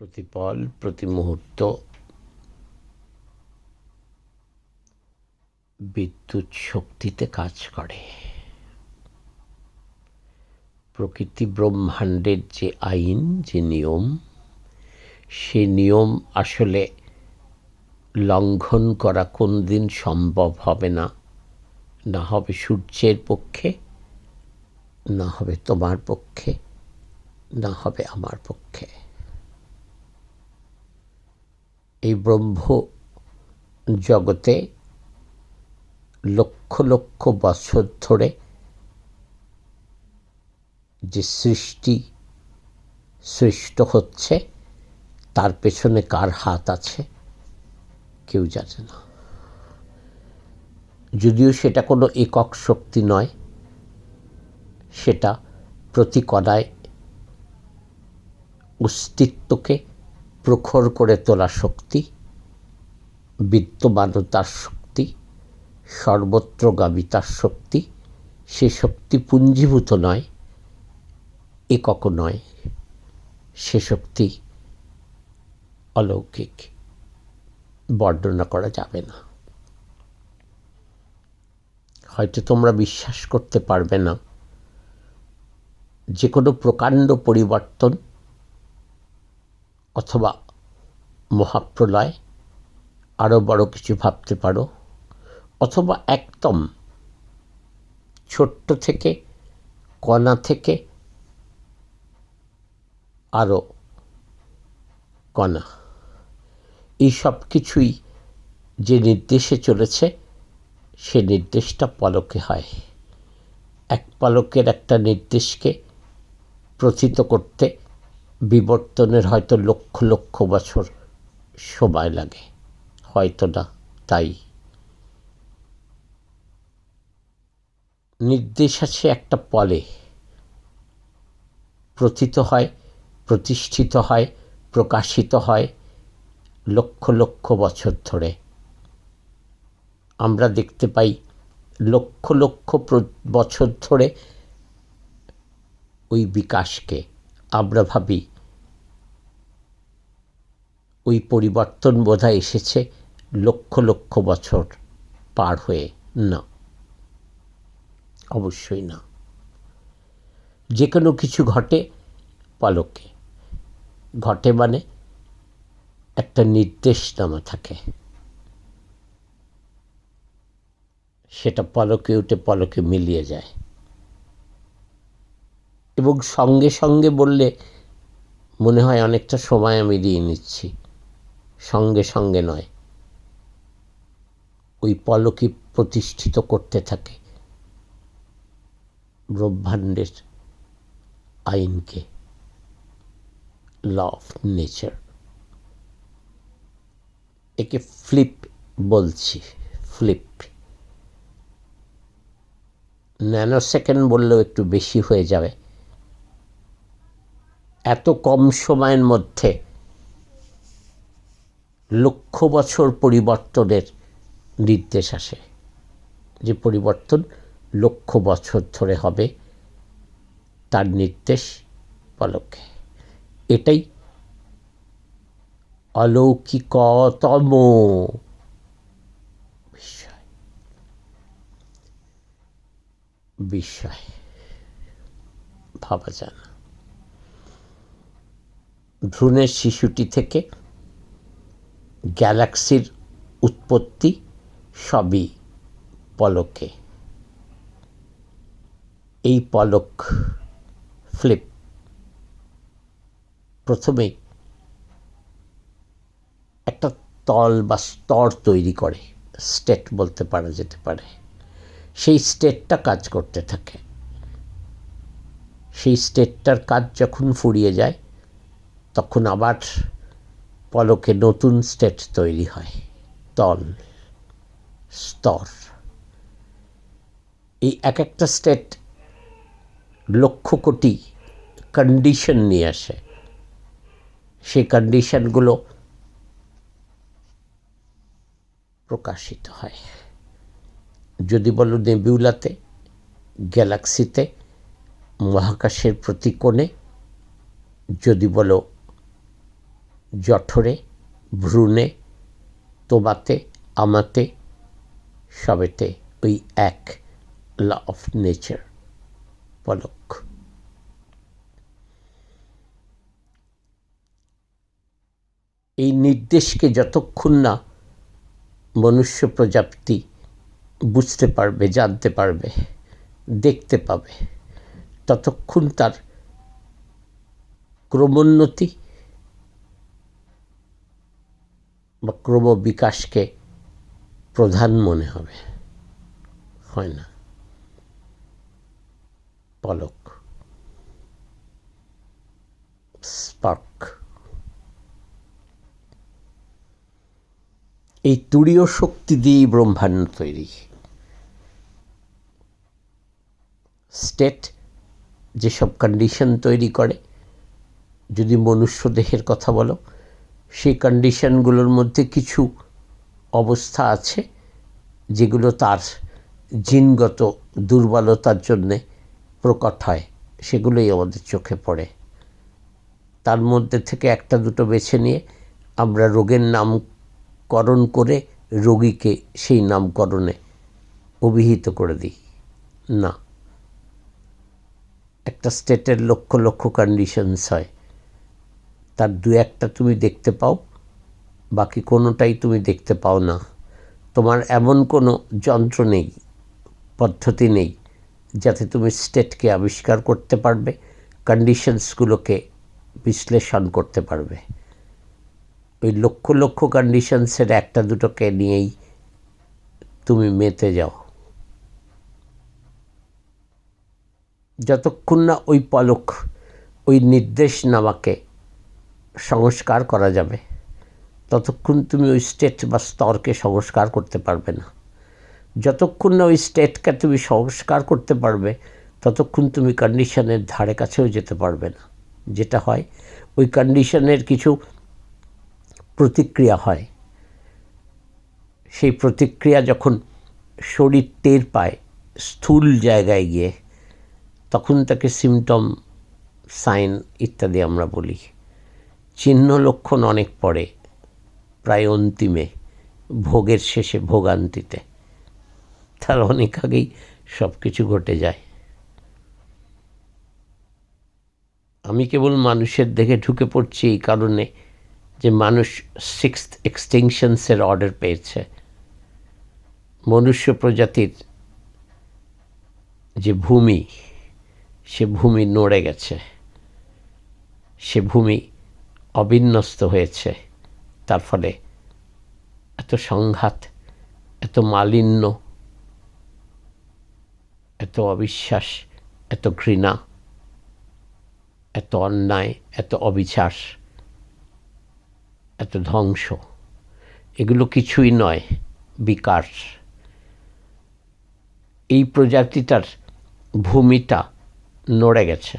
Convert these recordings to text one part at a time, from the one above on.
প্রতিপল প্রতি মুহূর্ত বিদ্যুৎ শক্তিতে কাজ করে। প্রকৃতি ব্রহ্মাণ্ডের যে আইন, যে নিয়ম, সে নিয়ম আসলে লঙ্ঘন করা কোনদিন সম্ভব হবে না। না হবে সূর্যের পক্ষে, না হবে তোমার পক্ষে, না হবে আমার পক্ষে। এই ব্রহ্ম জগতে লক্ষ লক্ষ বছর ধরে যে সৃষ্ট হচ্ছে, তার পেছনে কার হাত আছে কেউ জানে না। যদিও সেটা কোনো একক শক্তি নয়, সেটা প্রতি কণায় অস্তিত্বকে প্রখর করে তোলা শক্তি, বিদ্যমানতার শক্তি, সর্বত্রগামিতার শক্তি। সে শক্তি পুঞ্জীভূত নয়, একক নয়, সে শক্তি অলৌকিক, বর্ণনা করা যাবে না। হয়তো তোমরা বিশ্বাস করতে পারবে না, যে কোনো প্রকাণ্ড পরিবর্তন অথবা মহাপ্রলয়, আরও বড় কিছু ভাবতে পারো, অথবা একদম ছোট্ট থেকে, কণা থেকে আরও কণা, এই সব কিছুই যে নির্দেশে চলেছে, সে নির্দেশটা পলকে হয়। এক পলকের একটা নির্দেশকে প্রথিত করতে বিবর্তনের হয়তো লক্ষ লক্ষ বছর সময় লাগে, হয়তো না। তাই নির্দেশ আছে একটা পলে, প্রথিত হয়, প্রতিষ্ঠিত হয়, প্রকাশিত হয় লক্ষ লক্ষ বছর ধরে। আমরা দেখতে পাই লক্ষ লক্ষ বছর ধরে ওই বিকাশকে। আমরা ভাবি ওই পরিবর্তন বোধহয় এসেছে লক্ষ লক্ষ বছর পার হয়ে। না, অবশ্যই না। যে কোনো কিছু ঘটে পলকে ঘটে, মানে একটা নির্দেশনামা থাকে, সেটা পলকে উঠে পলকে মিলিয়ে যায়। এবং সঙ্গে সঙ্গে বললে মনে হয় অনেকটা সময় আমি দিয়ে নিচ্ছি। সঙ্গে সঙ্গে নয়, ওই পলকে প্রতিষ্ঠিত করতে থাকে ব্রহ্মাণ্ডের আইনকে, ল অফ নেচার। একে ফ্লিপ বলছি, ফ্লিপ। ন্যানো সেকেন্ড বললেও একটু বেশি হয়ে যাবে। এত কম সময়ের মধ্যে লক্ষ বছর পরিবর্তনের নির্দেশ আসে, যে পরিবর্তন লক্ষ বছর ধরে হবে, তার নির্দেশ পলকে। এটাই অলৌকিকতম বিষয়, ভাবা যায় না। ভ্রূণের শিশুটি থেকে গ্যালাক্সির উৎপত্তি সবই পলকে। এই পলক ফ্লিপ প্রথমেই একটা তল বা স্তর তৈরি করে, স্টেট বলতে পারা যেতে পারে। সেই স্টেটটা কাজ করতে থাকে। সেই স্টেটটার কাজ যখন ফুরিয়ে যায়, তখন আবার পলকে নতুন স্টেট তৈরি হয়, তল, স্তর। এই এক একটা স্টেট লক্ষ কোটি কন্ডিশন নিয়ে আসে। সেই কন্ডিশনগুলো প্রকাশিত হয়। যদি বলো নেবিউলাতে, গ্যালাক্সিতে, মহাকাশের প্রতি কোণে, যদি বলো জঠরে, ভ্রূণে, তোমাতে, আমাতে, সবেতে ওই এক ল অফ নেচার। পলক। এই নির্দেশকে যতক্ষণ না মনুষ্য প্রজাতি বুঝতে পারবে, জানতে পারবে, দেখতে পাবে, ততক্ষণ তার ক্রমোন্নতি বা ক্রমবিকাশকে প্রধান মনে হবে, হয় না। পলক, স্পার্ক। এই তুরীয় শক্তি দিয়েই ব্রহ্মাণ্ড তৈরি। স্টেট যেসব কন্ডিশন তৈরি করে, যদি মনুষ্য দেহের কথা বলো, সেই কন্ডিশনগুলোর মধ্যে কিছু অবস্থা আছে যেগুলো তার জিনগত দুর্বলতার জন্যে প্রকট হয়, সেগুলোই আমাদের চোখে পড়ে। তার মধ্যে থেকে একটা দুটো বেছে নিয়ে আমরা রোগের নামকরণ করে রোগীকে সেই নামকরণে অভিহিত করে দিই না। একটা স্টেটের লক্ষ লক্ষ কন্ডিশনস হয়, তার দু একটা তুমি দেখতে পাও, বাকি কোনোটাই তুমি দেখতে পাও না। তোমার এমন কোনো যন্ত্র নেই, পদ্ধতি নেই যাতে তুমি স্টেটকে আবিষ্কার করতে পারবে, কন্ডিশনসগুলোকে বিশ্লেষণ করতে পারবে। ওই লক্ষ লক্ষ কন্ডিশনসের একটা দুটোকে নিয়েই তুমি মেতে যাও। যতক্ষণ না ওই পলক, ওই নির্দেশনামাকে সংস্কার করা যাবে, ততক্ষণ তুমি ওই স্টেট বা স্তরকে সংস্কার করতে পারবে না। যতক্ষণ না ওই স্টেটকে তুমি সংস্কার করতে পারবে, ততক্ষণ তুমি কন্ডিশনের ধারে কাছেও যেতে পারবে না। যেটা হয়, ওই কন্ডিশনের কিছু প্রতিক্রিয়া হয়, সেই প্রতিক্রিয়া যখন শরীর টের পায় স্থূল জায়গায় গিয়ে, তখন তাকে সিমটম, সাইন ইত্যাদি আমরা বলি। চিহ্ন লক্ষণ অনেক পরে, প্রায় অন্তিমে, ভোগের শেষে, ভোগান্তিতে, তার অনেক আগেই সব কিছু ঘটে যায়। আমি কেবল মানুষের দেখে ঢুকে পড়ছি এই কারণে যে মানুষ 6th এক্সটিংশনসের অর্ডার পেয়েছে। মনুষ্য প্রজাতির যে ভূমি, সে ভূমি নড়ে গেছে, সে ভূমি অবিন্যস্ত হয়েছে। তার ফলে এত সংঘাত, এত মালিন্য, এত অবিশ্বাস, এত ঘৃণা, এত অন্যায়, এত অবিচার, এত ধ্বংস, এগুলো কিছুই নয়, বিকার। এই প্রজাতিটার ভূমিটা নড়ে গেছে।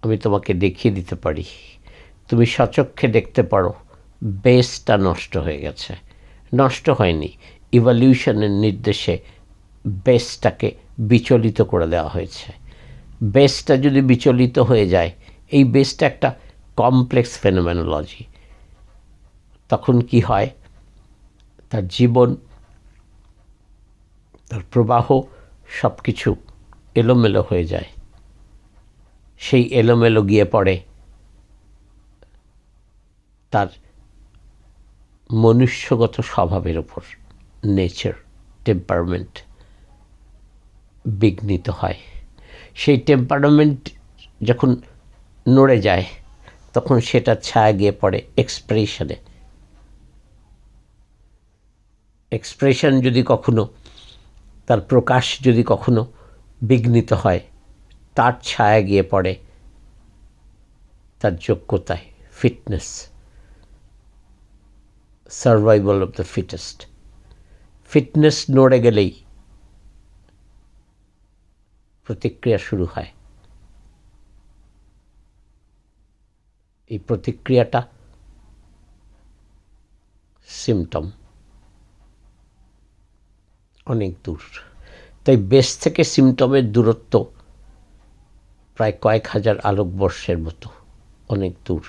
আমি তোমাকে দেখিয়ে দিতে পারি, তুমি সচক্ষে দেখতে পারো, বেসটা নষ্ট হয়ে গেছে। নষ্ট হয়নি, ইভলিউশনের নির্দেশে বেসটাকে বিচলিত করে দেওয়া হয়েছে। বেসটা যদি বিচলিত হয়ে যায়, এই বেসটা একটা কমপ্লেক্স ফেনোমেনোলজি, তখন কি হয়, তার জীবন, তার প্রবাহ, সব কিছু এলোমেলো হয়ে যায়। সেই এলোমেলো গিয়ে পড়ে তার মনুষ্যগত স্বভাবের ওপর, নেচার, টেম্পারমেন্ট বিঘ্নিত হয়। সেই টেম্পারমেন্ট যখন নড়ে যায়, তখন সেটার ছায়া গিয়ে পড়ে এক্সপ্রেশনে। এক্সপ্রেশন যদি কখনো, তার প্রকাশ যদি কখনো বিঘ্নিত হয়, তার ছায়া গিয়ে পড়ে তার যোগ্যতায়, fitness, survival of the fittest. Fitness নড়ে গেলেই প্রতিক্রিয়া শুরু হয়। এই প্রতিক্রিয়াটা সিমটম, অনেক দূর। তাই বেস থেকে সিমটমের দূরত্ব প্রায় কয়েক হাজার আলোকবর্ষের মতো, অনেক দূর।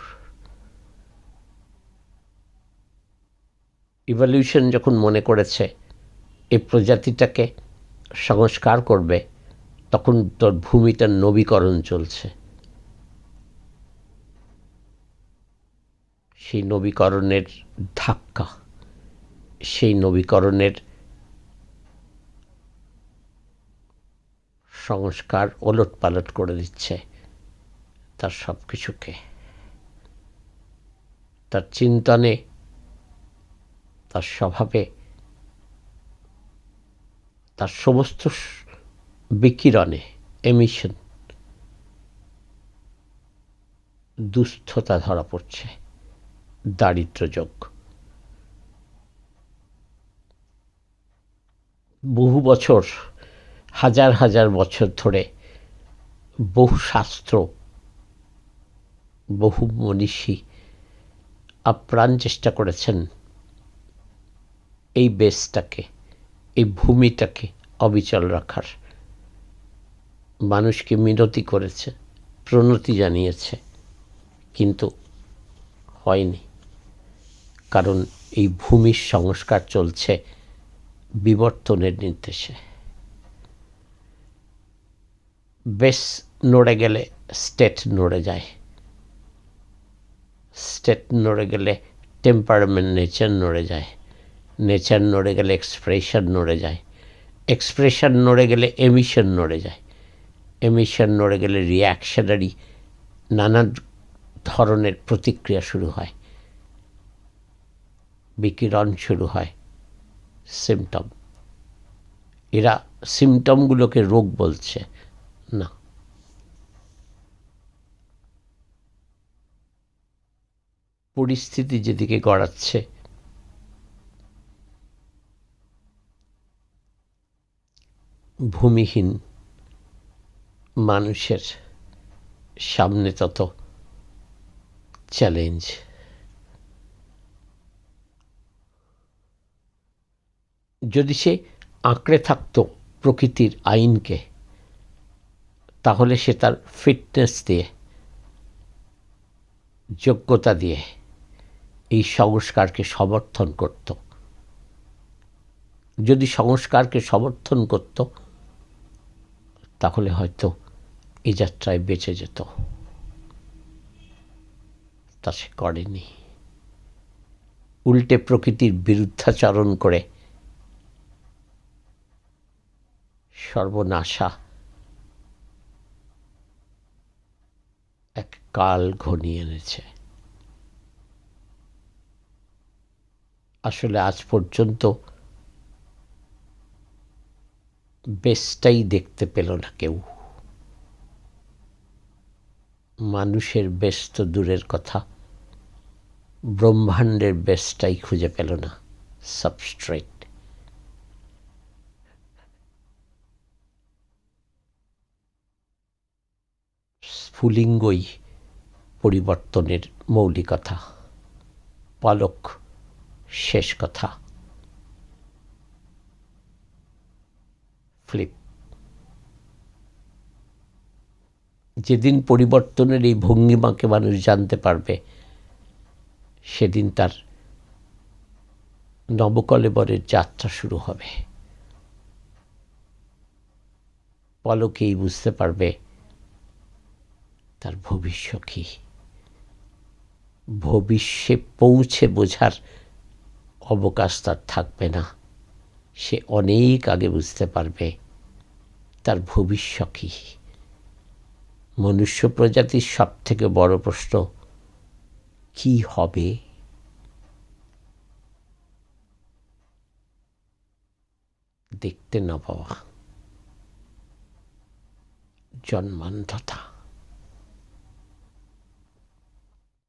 ইভলিউশন যখন মনে করেছে এই প্রজাতিটাকে সংস্কার করবে, তখন তোর ভূমিটার নবীকরণ চলছে। সেই নবীকরণের ধাক্কা, সেই নবীকরণের সংস্কার ওলটপালট করে দিচ্ছে তার সব কিছুকে, তার চিন্তনে, তার স্বভাবে, তার সমস্ত বিকিরণে, এমিশন, দুস্থতা ধরা পড়ছে, দারিদ্র্যযোগ। বহু বছর, হাজার হাজার বছর ধরে বহু শাস্ত্র, বহু মনীষী আপ্রাণ চেষ্টা করেছেন এই বেসটাকে, এই ভূমিটাকে অবিচল রাখার। মানুষকে মিনতি করেছে, প্রণতি জানিয়েছে, কিন্তু হয়নি। কারণ এই ভূমির সংস্কার চলছে বিবর্তনের নির্দেশে। বেস নড়ে গেলে স্টেট নড়ে যায়, স্টেট নড়ে গেলে টেম্পারমেন্ট, নেচার নড়ে যায়, নেচার নড়ে গেলে এক্সপ্রেশন নড়ে যায়, এক্সপ্রেশন নড়ে গেলে এমিশন নড়ে যায়, এমিশন নড়ে গেলে রিয়াকশনারি নানা ধরনের প্রতিক্রিয়া শুরু হয়, বিকিরণ শুরু হয়, সিমটম। এরা সিমটমগুলোকে রোগ বলছে না। পরিস্থিতি যেদিকে গড়াচ্ছে, ভূমিহীন মানুষের সামনে তত চ্যালেঞ্জ। যদি সে আঁকড়ে থাকতো প্রকৃতির আইনকে, তাহলে সে তার ফিটনেস দিয়ে, যোগ্যতা দিয়ে এই সংস্কারকে সমর্থন করত। যদি সংস্কারকে সমর্থন করত, তাহলে হয়তো এই যাত্রায় বেঁচে যেত। তা সে করেনি। উল্টে প্রকৃতির বিরুদ্ধাচরণ করে সর্বনাশা এক কাল ঘনিয়ে এনেছে। আসলে আজ পর্যন্ত বেশটাই দেখতে পেল না কেউ। মানুষের বেশ তো দূরের কথা, ব্রহ্মাণ্ডের বেশটাই খুঁজে পেল না, সাবস্ট্রেট। স্ফুলিঙ্গই পরিবর্তনের মৌলিকতা, পলক শেষ কথা, ফ্লিপ। যেদিন পরিবর্তনের এই ভঙ্গিমাকে মানুষ জানতে পারবে, সেদিন তার নবকলেবরের যাত্রা শুরু হবে। পলকেই বুঝতে পারবে তার ভবিষ্যৎ কী। ভবিষ্যে পৌঁছে বোঝার অবকাশ তার থাকবে না। সে অনেক আগে বুঝতে পারবে তার ভবিষ্যৎ কী। মনুষ্য প্রজাতির সব থেকে বড় প্রশ্ন, কি হবে? দেখতে না পাওয়া, জন্মান্ধতা।